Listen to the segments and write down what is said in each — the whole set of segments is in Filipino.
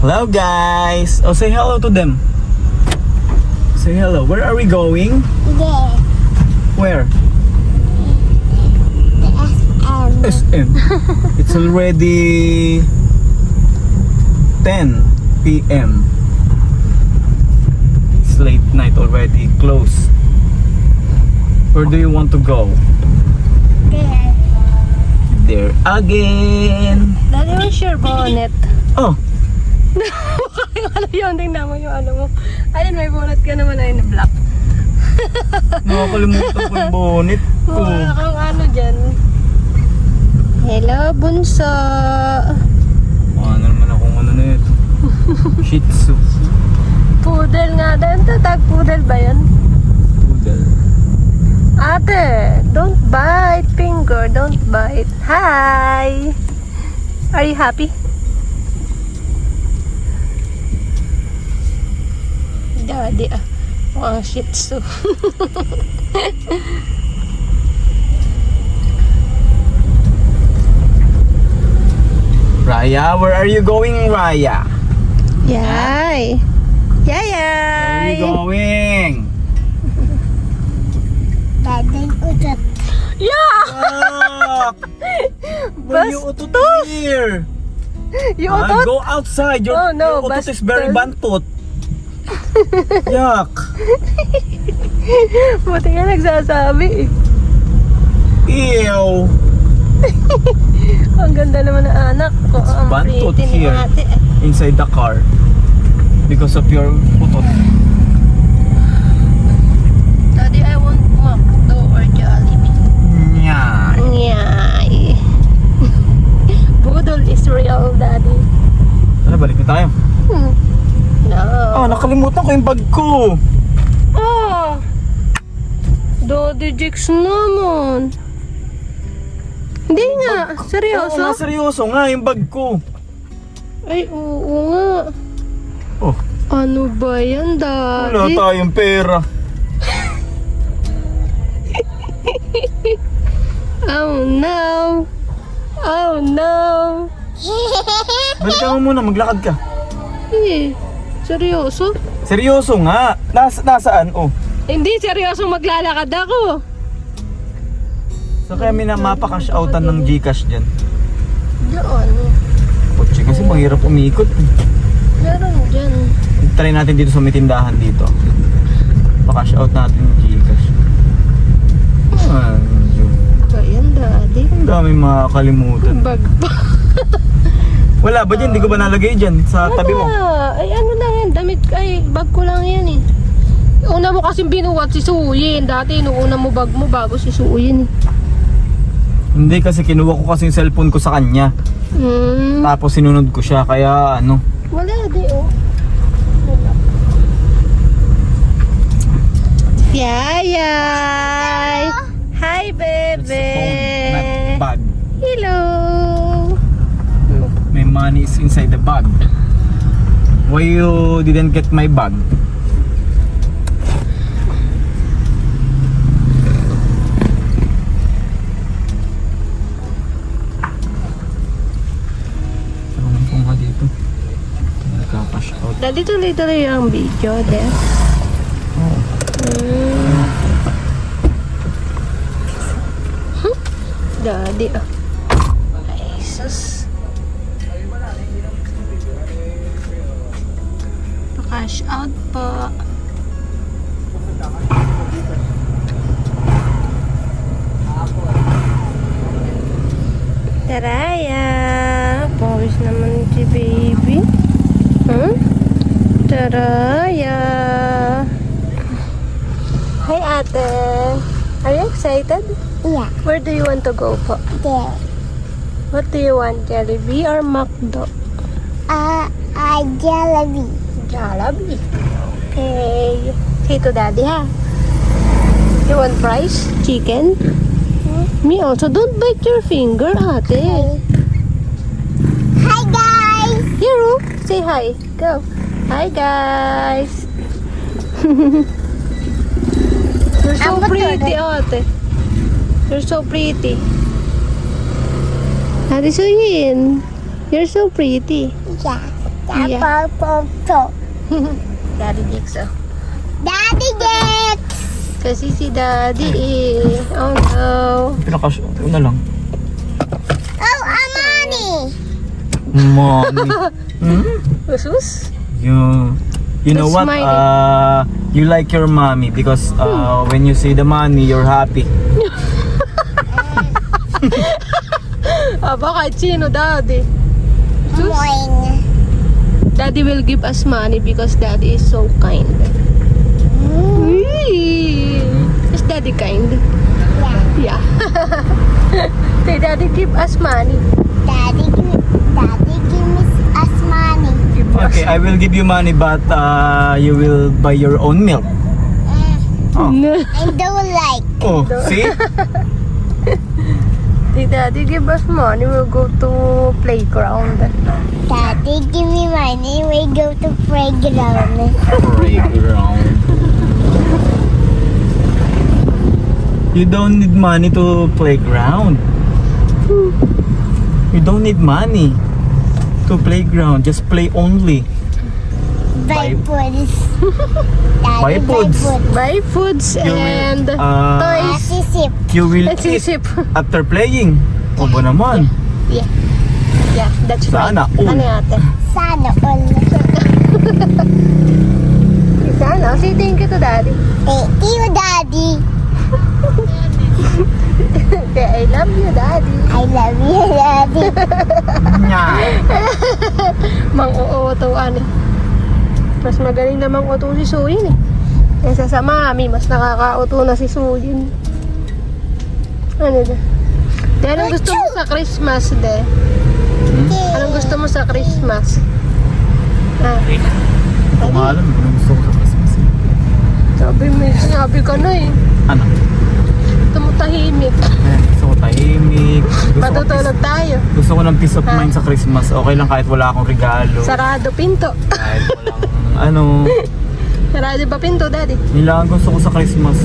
Hello guys! Oh, say hello to them. Say hello. Where are we going? There. Where? The SM. SM. It's already 10 p.m. It's late night already. Close. Where do you want to go? There. There again. Dali mo sure bonnet. Oh, Yung ano yun, tingnan mo yung ano mo. Ayun, may bonnet ka naman ayun na black. nakakalimutan ko yung bonnet ko. Wala kang ano dyan. Hello, bunso. Ano naman akong ano na ito. Shih Tzu. Poodle nga din. Tatag poodle ba yun? Poodle. Ate, don't bite finger. Don't bite. Hi! Are you happy? Daddy ah. Mukhang Shih Tzu. Raya, where are you going, Raya? Yay! Yay! Where are you going? Daddy utot. Yeah! Yuck! Where you utot here? You Ah, utot? go outside. Your, Oh, no, your utot is very bastard. bantot. Yuck! Buti nga nagsasabi eh. Ew! Ang ganda naman ng anak ko. Ang bantot pretty ni here. ate. Inside the car. Because of your utot. Daddy, I want McDo or Jollibee. Nya. Nyay. Budol is real, Daddy. Ano, balik na tayo. No. Oh, nakalimutan ko yung bag ko. Oh! Daddy Jix naman. Hindi nga. Oo Seryoso? nga, seryoso nga yung bag ko. Ay, oo nga. Oh, Ano ba yan, wala Daddy? tayong pera. Oh no. Oh no. Balikan mo muna, maglakad ka. Eh, seryoso? Seryoso nga. Nasaan? Oh. Hindi, seryoso maglalakad ako. So kaya mapaka-cash outan ng Gcash dyan. Doon. Kotse kasi mahirap umikot. Meron dyan. Try natin dito sa may tindahan dito. Pa-cash out natin yung Gcash. Ayan, Daddy. Ang daming makakalimutan. Bag pa. Wala ba dyan? Hindi ko ba nalagay dyan sa tabi mo? Ay, ano lang yan. Damit, ay, bag ko lang yan eh. Una mo kasing binuwat si Suyin. Dati, inuuna mo bag mo bago si Suyin eh. Hindi kasi kinuha ko kasi yung cellphone ko sa kanya. Tapos sinunod ko siya kaya ano. Wala, di oh. Yayay! Hi, bebe! Not bag. Hello! May money is inside the bag. Why you didn't get my bag? Sarang nga dito. Nagka-cash out. Dali tuloy-tuloy ang video, de. Oh. Daddy, ah. Ay, sus. Pa-cash out po. Taraya! Pawis naman si baby. Taraya! Hi, ate! Are you excited? Yeah. Where do you want to go po? There. What do you want, Jollibee or McDo? Jollibee. Jollibee. Okay. Say to daddy, ha? You want fries? Chicken? Me also. Don't bite your finger, ate. Hi guys. Here, oh. Say hi. Go. Hi, guys. You're so pretty, ate. You're so pretty. Ate Suyin, you're so pretty. Yeah. Yeah. Papa. Daddy Dix, oh. Daddy Dex. Kasi si Daddy eh. Oh no. Una lang. Oh, Amani. Mommy. Usus? You know That's what? smiling. You like your mommy because when you see the money, you're happy. Aba, kahit sino, Daddy. Sus? Moing. Daddy will give us money because Daddy is so kind. Is Daddy kind? Yeah. Yeah. Say, Daddy give us money. Daddy give me us money. Give us. Okay, I will give you money, but you will buy your own milk. Oh, I don't like. oh, see? Say, Daddy give us money. We'll go to playground. Daddy give me money. We go to playground. Playground. You don't need money to playground. You don't need money to playground. Just play only. Buy foods. Buy foods. Buy foods You will, and Toys. toys. Sip. You will Let's eat sip. after playing. O ba naman? Yeah. Yeah, that's right. Sana all. Ano ate? Sana all. Sana. Say thank you to Daddy. Thank you, Daddy. Kaya I love you, Daddy. I love you, Daddy. Nya. Mang-uutuan eh. Mas magaling na mang-uto si Suyin eh. Kaysa sa mami, mas nakaka-uto na si Suyin. Ano na? De, anong gusto mo sa Christmas, De? Anong gusto mo sa Christmas? Ah, Ito nga alam. Ano gusto ko sa Christmas? sinabi ka na eh. Ano? Gusto mo tahimik. Gusto ko tahimik. Matutulog tayo. Gusto ko ng peace of mind sa Christmas. Okay lang kahit wala akong regalo. Sarado pinto. Kahit walang ano. Sarado ba pinto, Daddy? Yun lang ang gusto ko sa Christmas.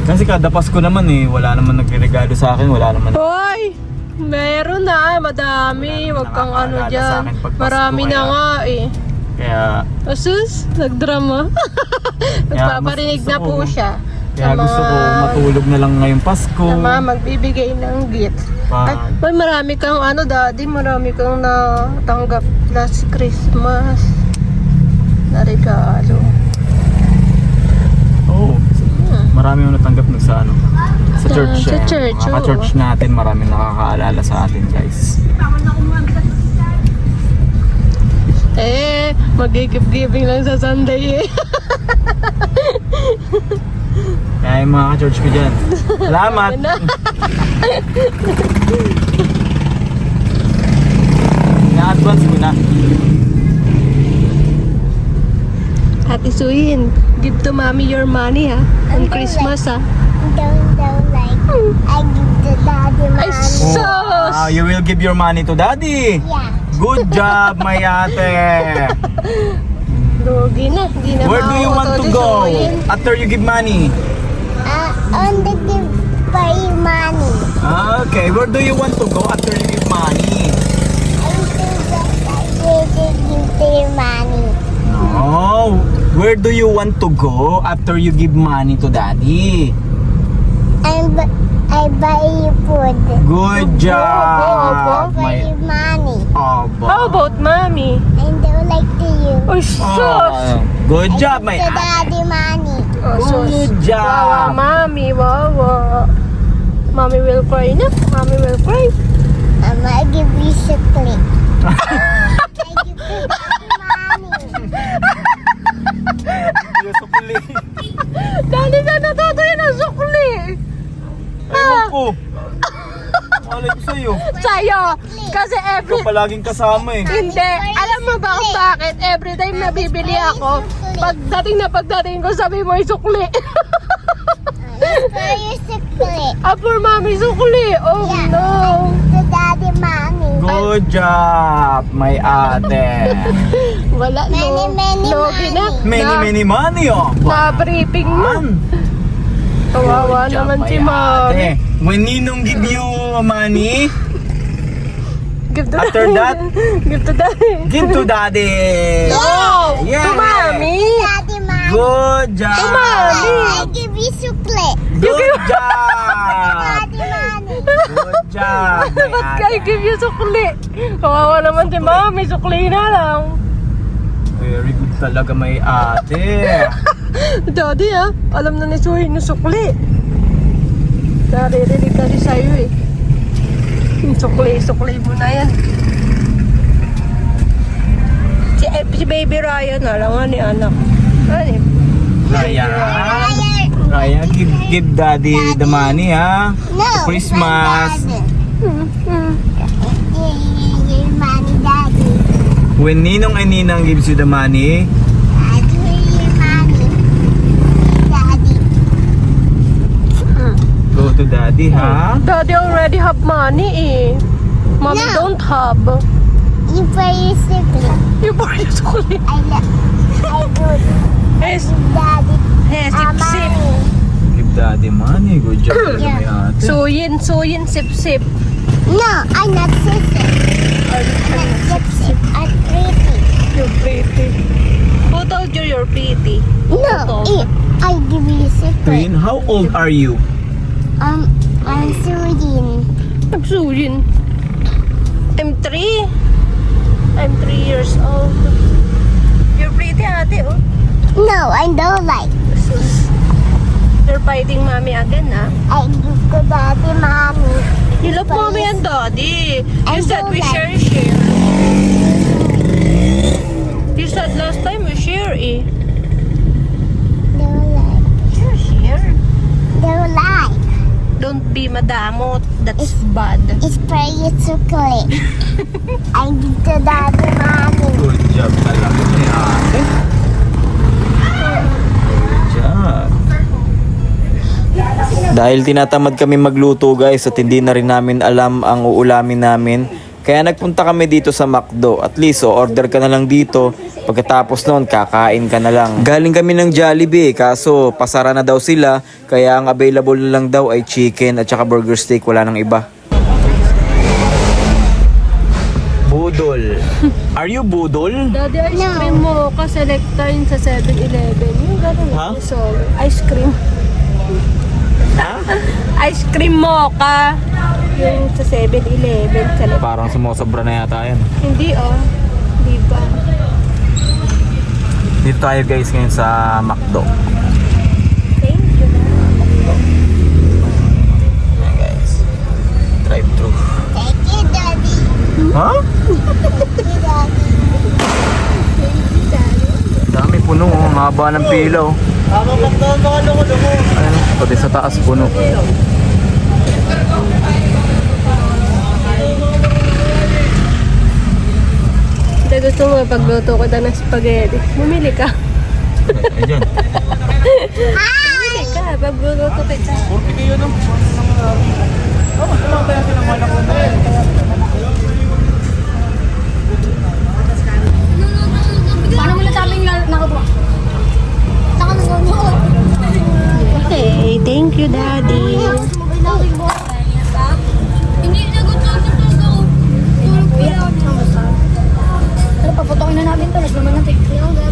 Kasi kada Pasko naman eh, wala naman nagre-regalo sa akin, wala naman. Hoy! Meron na, madami. Huwag kang ano nakakaalala sa dyan. akin pag Pasko, Marami na kaya- nga eh. Kaya, Asus, nagdrama. Nagpaparinig mas na gusto po ko- siya. kaya Sa gusto ko mga- matulog na lang ngayong Pasko. Na mga magbibigay ng gift. Ay, Pa, marami kang ano, Daddy, marami kang natanggap last Christmas na regalo. Oo. Marami yung natanggap nun sa ano. Sa church. sa church, Mga oo. church natin, marami nakakaalala sa atin, guys. Eh, mag-give-giving lang sa Sunday eh. Kaya yung mga ka-church ko dyan. Salamat! Ano na? Na-advance ko na. Ate Suyin, give to mommy your money ha. On Christmas ha. Don't like. I give the daddy Ay, money. sus! You will give your money to daddy. Yeah. Good job, my ate. Lugi na, hindi na Where do you want to mauuto si go Suyin. after you give money? On the give buy money. Okay, where do you want to go after you give money? I give the money. Oh, where do you want to go after you give money to daddy? I buy you food. Good job, Opo. Buy my you money. Obo. How about mommy? I don't like to you. Ay, sus! Oh, good job, my The ate. daddy money. Oh, sus. Good job. Wawa, mommy, wawa. Mommy will cry na. Mommy will cry. I'm gonna give you chocolate. I give the daddy money. Yung sukli. Dali na natutoy ng sukli. Ewan ko. Malay ko sa'yo. Sa'yo. Kasi every... Ikaw palaging kasama eh. Hindi. Alam mo ba kung bakit? Every time na bibili ako, pagdating ko, sabi mo, sukli. Let's buy you chocolate. For mommy, sukli. Oh, Yeah. no. The daddy money. Good job, my ate. Wala, Many, no. many Logi na. Many money oh. Na-briefing mo. Man. Kawawa Good job, naman my si mommy. ate. When Ninong give you money, Give to After daddy. that, Give to daddy. give to daddy. Oh! Yeah. To mommy. Daddy, mommy. Good job. I give you chocolate. Good job. Daddy, mommy. Good job. Ba't kayo give you sukli? Kawawa naman si mami, sukli na lang. Very good talaga may ate. Daddy alam na ni Suy na sukli. Naririnig kasi sa'yo eh. Sukli mo na yan. Si baby Ryan alam nga ni anak. Ano eh? Ryan. Ryan. Ryan, give daddy the money ha. No. Christmas. Money, daddy. When Ninong and Ninang gives you the money, Daddy, money. Daddy. go to daddy ha. Daddy already have money eh. Mommy No. don't have. You play chocolate. You born yung sukli. I good. Yes. Daddy. Sip. Mommy. Give daddy money. Good job talaga may ate. Suyin, sip. No, I'm not sister. I'm not sister. I'm pretty. You're pretty. Who told you you're pretty? No, Ito. I give you secret. Twin, how old are you? I'm Suyin. I'm Suyin. I'm 3. I'm 3 years old. You're pretty, ate, oh. No, I don't like. You're fighting mommy again, ha? I give to daddy, mommy. You love mommy and daddy. I You said don't we like- share. You said last time we share, eh. Don't like. Share. Don't like. Don't be madamot. That's bad. It's pretty chocolate. I give to daddy, mommy. Good job talaga may ate. Good job. Dahil tinatamad kami magluto guys at hindi na rin namin alam ang uulamin namin, kaya nagpunta kami dito sa McDo. At least order ka na lang dito, pagkatapos noon kakain ka na lang. Galing kami ng Jollibee kaso pasara na daw sila, kaya ang available na lang daw ay chicken at saka burger steak, wala nang iba. Budol. Are you budol? Daddy, ice cream mo ka selecta yun sa 7-Eleven. Yung gano'n. Ha? So, ice cream. Ice cream mo ka. Yung sa 7-Eleven. Select. Parang sumusobra na yata yan. Hindi, oh. Hindi pa. Dito tayo guys ngayon sa McDo. Thank you. Ayan guys. Drive thru. Thank you, daddy. Ha? Thank you, daddy. Dami puno, oh. Ang haba ng pila, oh. Ayan, pati sa taas puno. Hindi gusto mo pagluto ko na ng spaghetti. Bumili ka. Ayan. Bumili ka. Pagluto kita. Paano mo nasabing nakabuha? Saka nagawa. Okay, thank you, Daddy. Hindi nagot na ako. Pero paputokin na namin to. Naman natin.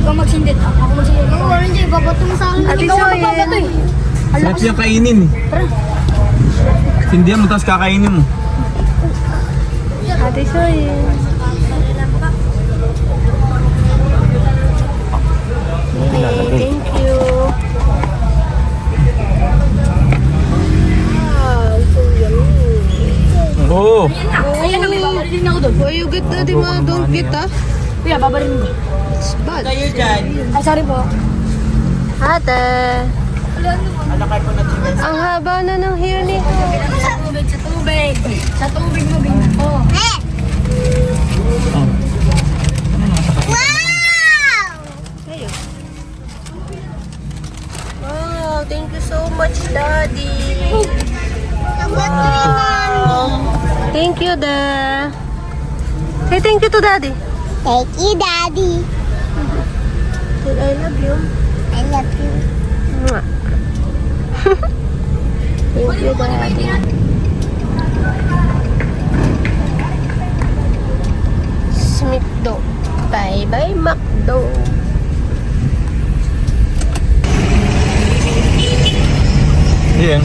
Ikaw magsindit. Ako magsindit. Oo, orange. Paputok mo sa akin. Ate Ikaw ang Soy. magbabato eh. Sarap yung kainin. Sindihan mo, tapos kakainin mo. Ate Soy. Okay, thank you. Wow, so yummy. Oo. Ayan na, may babarilin ako doon. Why you get Daddy ma? Don't get Kuya, babarilin mo. It's bad. Ay, sorry po. Ate. Ang haba na ng hair ni Sa tubig, sa tubig. Sa tubig mo, bingo. Wow! Kayo. Wow, thank you so much, Daddy. Thank you, Da. Say thank you to Daddy. Thank you, Daddy. Say I love you. I love you. Mwah. Thank you, Daddy. McDo. Bye-bye, McDo. Yan.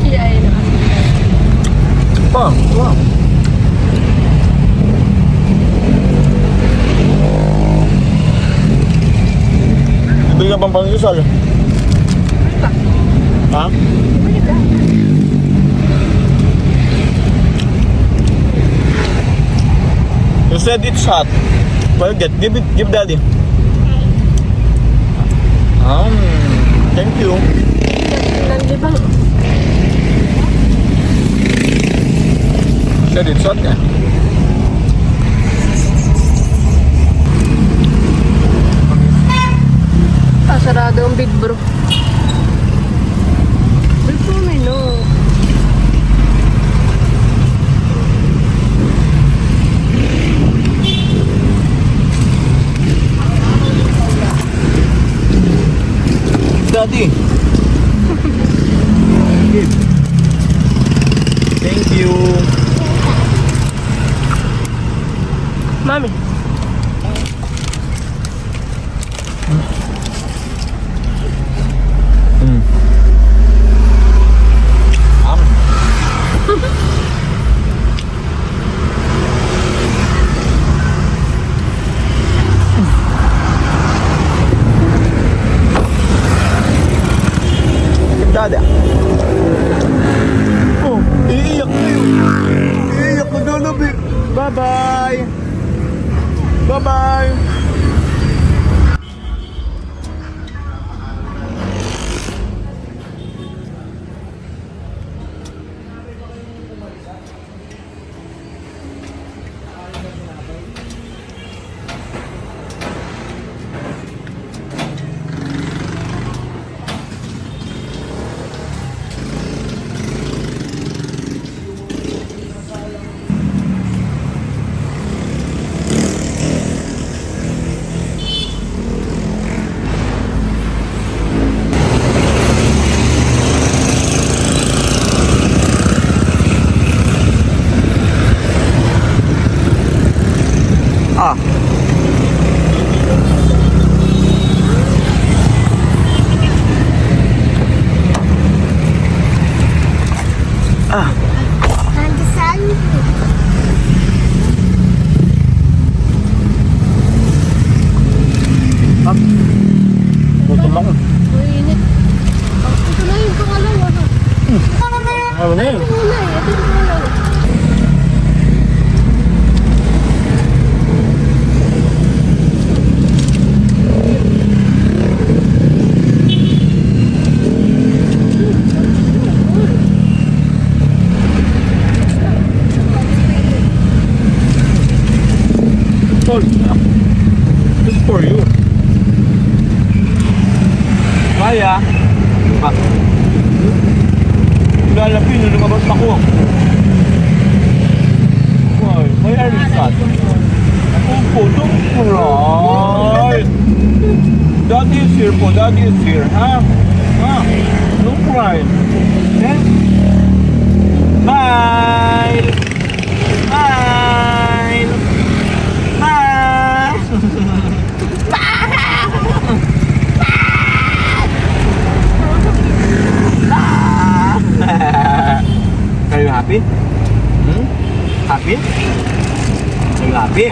Kiyain na. Wow. Bili ka bang pang-isal? Ha? You said it's hot. Well, give daddy. Thank you. Nandibang. Said it's hot eh. Sarado ang big bro. Big bro, may no. Daddy. Thank you. Mami. Dada. Oh, iiyak kayo. Iiyak ka na, Nabi. Bye-bye. Bye-bye. Gutom ako. Mainit. Ito na yung pangalawa. Ano na yun? Ito na eh. Ito yung pangalawa. Tol, this for you. Kaya, lalapin na lumabas ako. Why? Why are you sad? Opo, don't cry. Daddy is here po, Daddy is here, ha? Ha? Don't cry. Eh? Smile! Smile! Smile! Are you happy? Happy? Are you happy?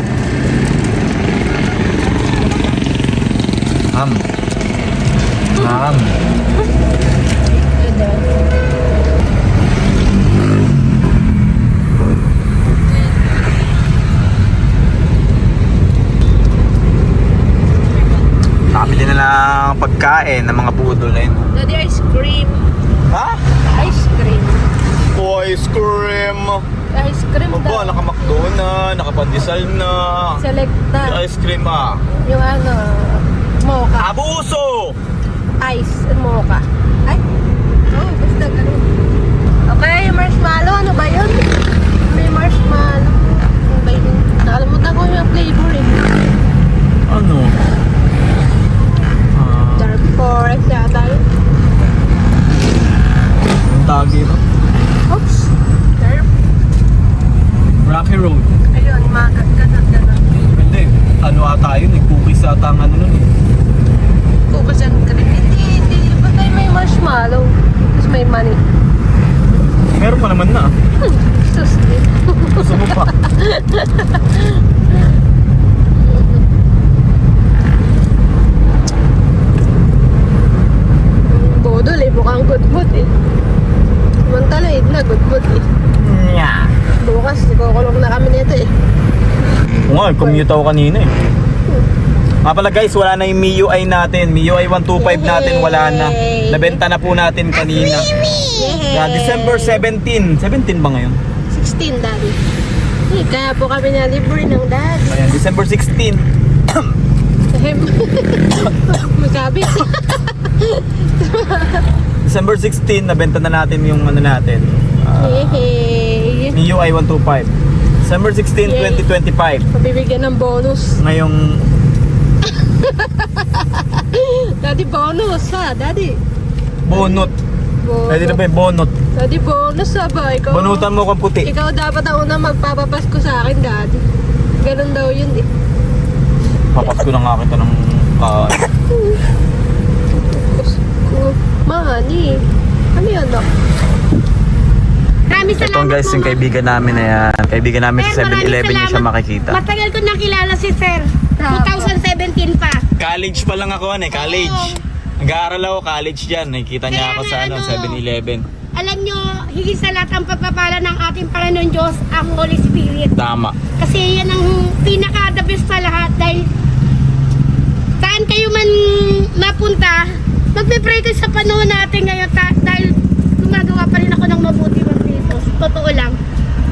Nakabili na lang pagkain ng mga budol na yun. Daddy, ice cream. Ha? Ice cream. Oh, ice cream. Ice cream daw. Aba, nakamakdo na, nakapandesal na. Selecta. Yung ice cream ah. Yung ano, mocha. Abuso! Ice and mocha. Ay, oh, basta ganun. Okay, yung marshmallow, ano ba yun? May marshmallow. Ano ba yun? Nakalimutan ko yung flavor eh. Ano? Dark forest yata yun. Ang tawag dito? Oops. Dark. Rocky Road. Ayun, mga ganun. Hindi. Ano ata yun? Cookies ata ang ano nun eh. Cookies and cream. Hindi. Ba't tayo may marshmallow? Tapos may money. Meron pa naman na. Sus. Gusto mo pa? Bodol eh, mukhang good eh. Samantala eh, na good eh. Nya. Bukas, ikukulong na kami nito eh. Oo nga, commute ako kanina eh. Nga pala guys, wala na yung MIUI natin. MIUI 125 natin, wala na. Nabenta na po natin kanina. Yeah, December 17. 17 ba ngayon? 16, daddy. Eh, kaya po kami na libre ng daddy. Ayan, December 16. Magkabit. December 16, nabenta na natin yung ano natin. Hey. MIUI 125. December 16, Yay. 2025. Pabibigyan ng bonus. Ngayong Daddy, bonus ha, daddy. bonot. Pwede na ba yung bonot? Daddy, bonus ha ba? Ikaw, Bonutan mo kang puti. ikaw dapat ang unang magpapapasko sa akin, daddy. Ganun daw yun eh. Papasko na nga kita ng Mani. Ano yun, no? Maraming salamat Ito guys, yung kaibigan namin na yan. Kaibigan namin sa 7-Eleven niya siya makikita. Matagal ko nakilala si Sir. 2017 pa. College pa lang ako college. Nag-aaral ako college dyan. Nakikita niya ako sa Kaya nga, 7-Eleven. Alam nyo, higit sa lahat ang pagpapala ng ating Panginoon Diyos, ang Holy Spirit. Tama. Kasi yan ang pinaka-the best sa lahat dahil saan kayo man mapunta, magpe-pray kayo sa panahon natin ngayon dahil gumagawa pa rin ako ng mabuti ng Krisos. Totoo lang.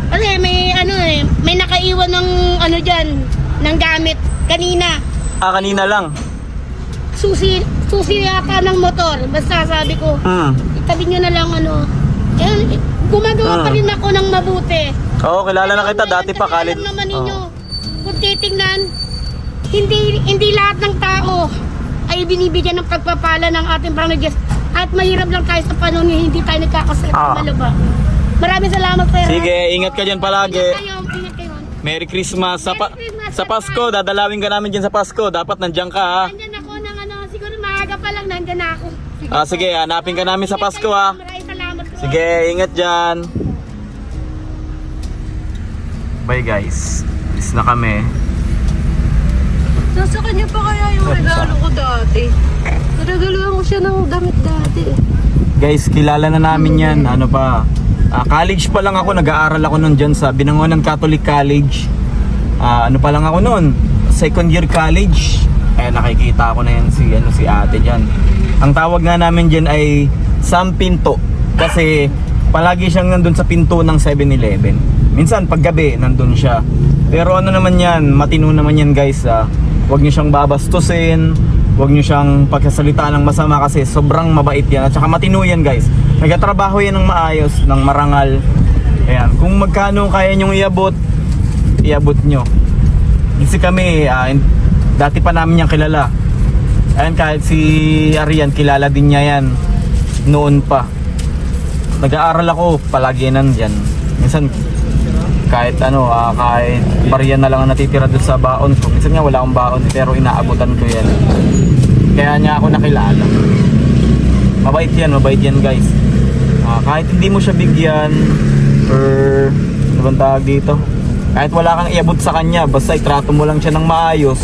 Kasi may nakaiwan ng ng gamit kanina. Kanina lang. Susi yata ng motor. Basta sabi ko, itabi nyo na lang gumagawa pa rin ako ng mabuti. Oo, kilala na kita. Dati pa college. Alam naman ninyo, kung titingnan, hindi lahat ng tao ay binibigyan ng pagpapala ng ating Panginoon Diyos. At mahirap lang tayo sa panahon ngayon, hindi tayo nagkakasarap na malaba. Maraming salamat, Sir. Sige, ingat ka dyan palagi. Ingat kayo. Merry Christmas. Sa Merry Christmas, sa Pasko, dadalawin ka namin dyan sa Pasko. Dapat nandiyan ka ha. Nandyan ako ng siguro maaga pa lang, nandyan na ako. Sige, hanapin ka namin sa Pasko ha. Maraming salamat po. Sige, ingat dyan. Bye guys. Is na kami. Nasa kanya pa kaya yung regalo ko dati. Nagagaluhan ko siya ng damit dati. Guys, kilala na namin yan. Ano pa? College pa lang ako. Nag-aaral ako nun dyan sa Binangonan Catholic College. Ano pa lang ako nun? Second year college. Nakikita ko na yan si ate dyan. Ang tawag nga namin dyan ay Sam Pinto. Kasi palagi siyang nandun sa pinto ng 7-Eleven. Minsan paggabi nandun siya. Pero ano naman yan, matino naman yan guys. Huwag niyo siyang babastusin. Huwag niyo siyang pagkasalitaan ng masama kasi sobrang mabait yan. At saka matino yan guys. Nagtatrabaho yan ng maayos, ng marangal. Ayan, kung magkano kaya nyong iabot nyo. Kasi kami, dati pa namin yung kilala. Ayan, kahit si Arian, kilala din niya yan. Noon pa. Nag-aaral ako, palagi nandyan. Minsan, kahit kahit barya na lang ang natitira doon sa baon ko. Minsan nga wala akong baon, pero inaabutan ko yan. Kaya niya ako nakilala. Mabait yan guys. Kahit hindi mo siya bigyan, or ano bang tawag dito? Kahit wala kang iabot sa kanya, basta itrato mo lang siya ng maayos.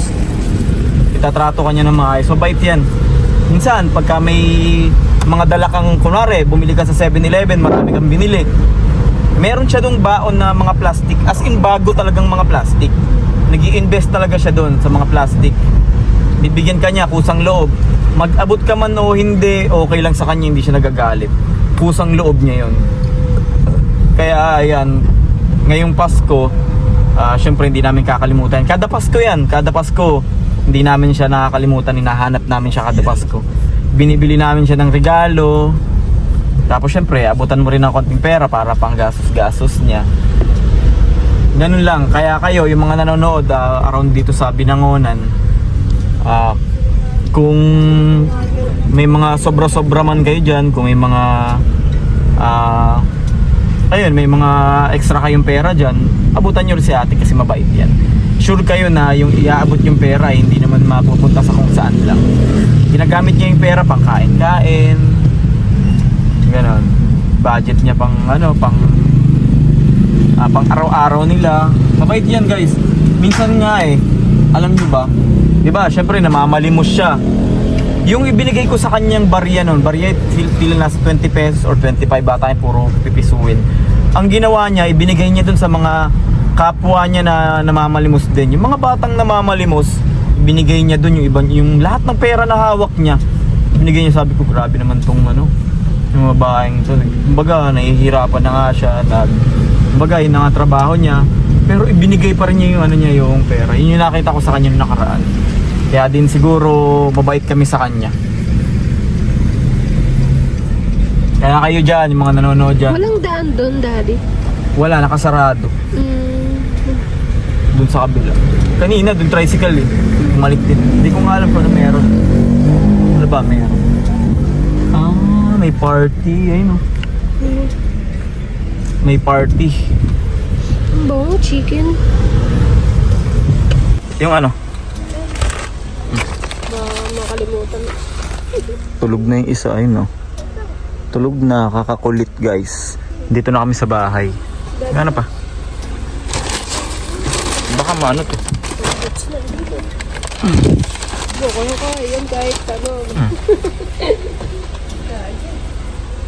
Itatrato ka niya ng maayos. Mabait yan. Minsan, pagka may mga dala kang, kunwari, bumili ka sa 7-Eleven, marami kang binili. Meron siya dong baon na mga plastic. As in, bago talagang mga plastic. Nag-i-invest talaga siya doon sa mga plastic. Bibigyan ka niya, kusang loob. Mag-abot ka man o hindi, okay lang sa kanya, hindi siya nagagalit. Kusang loob niya yon. Kaya ayan, ngayong Pasko, syempre hindi namin kakalimutan. Kada Pasko yan, kada Pasko, hindi namin siya nakakalimutan, hinahanap namin siya kada Pasko. Binibili namin siya ng regalo. Tapos syempre, abutan mo rin ng konting pera para pang gastos-gastos niya. Ganun lang. Kaya kayo, yung mga nanonood around dito sa Binangonan, kung may mga sobra-sobra man kayo dyan, kung may mga ayun, may mga extra kayong pera dyan, abutan nyo rin si ate kasi mabait yan. Sure kayo na yung iaabot yung pera, hindi naman mapupunta sa kung saan lang. Ginagamit niya yung pera pang kain-kain, ganon. Budget niya pang pang araw-araw nila. Mabait yan guys. Minsan nga alam nyo ba, diba, syempre namamalimos siya. Yung ibinigay ko sa kanyang barya nun, barya tila nasa 20 pesos or 25 bata yung puro pipisuin. Ang ginawa niya, ibinigay niya dun sa mga kapwa niya na namamalimos din. Yung mga batang namamalimos, ibinigay niya dun yung lahat ng pera na hawak niya. Ibinigay niya, sabi ko, grabe naman tong yung mga babaeng to. Kumbaga, nahihirapan na nga siya. Kumbaga, yun na nga trabaho niya. Pero ibinigay pa rin niya yung yung pera. Yun yung nakita ko sa kanya nung nakaraan. Kaya din siguro mabait kami sa kanya. Kaya kayo dyan, yung mga nanonood dyan. Walang daan doon, Daddy. Wala, nakasarado. Doon sa kabila. Kanina, doon tricycle Bumalik din. Hindi ko nga alam kung ano meron. Ano ba meron? May party. Ayun May party. Ang bango, chicken. Yung Makalimutan. tulog na yung isa, ayun tulog na, kakakulit guys. Dito na kami sa bahay. Ano pa? Baka maano to. Yan kahit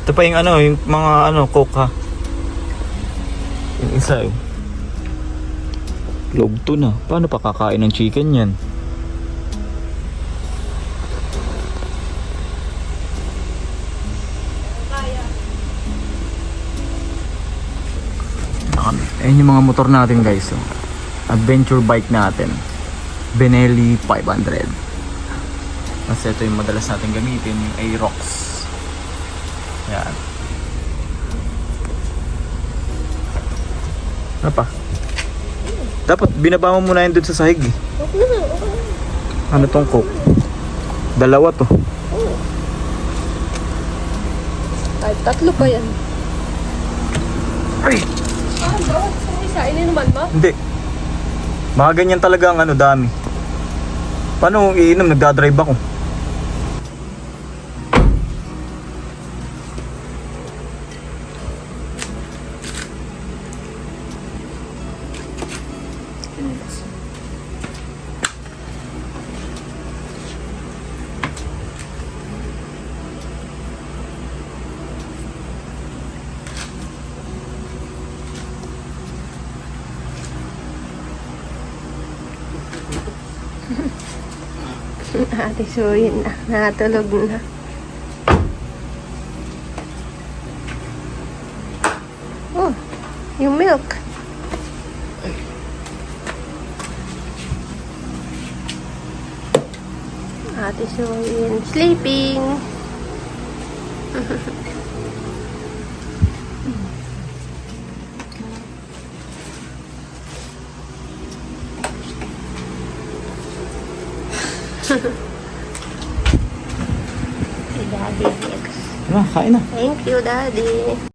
Ito pa yung yung mga coke ha. Yung isa log to na. Paano pa kakain ng chicken yan? Ayun yung mga motor natin guys. Adventure bike natin. Benelli 500. Kasi ito yung madalas natin gamitin, yung Aerox. Yan. Ano pa? Dapat binaba mo muna yun dun sa sahig Ano tong coke? Dalawa to. Ay, tatlo pa yan. Ay! Bawat isa, ininuman mo? Hindi. Mga ganyan talaga ang dami. Paano kung iinom? Nagdadrive ako. Ate Suyin na. Natulog na. Oh, yung milk. Ate Suyin sleeping. Si Daddy next. Kain na. Thank you, Daddy.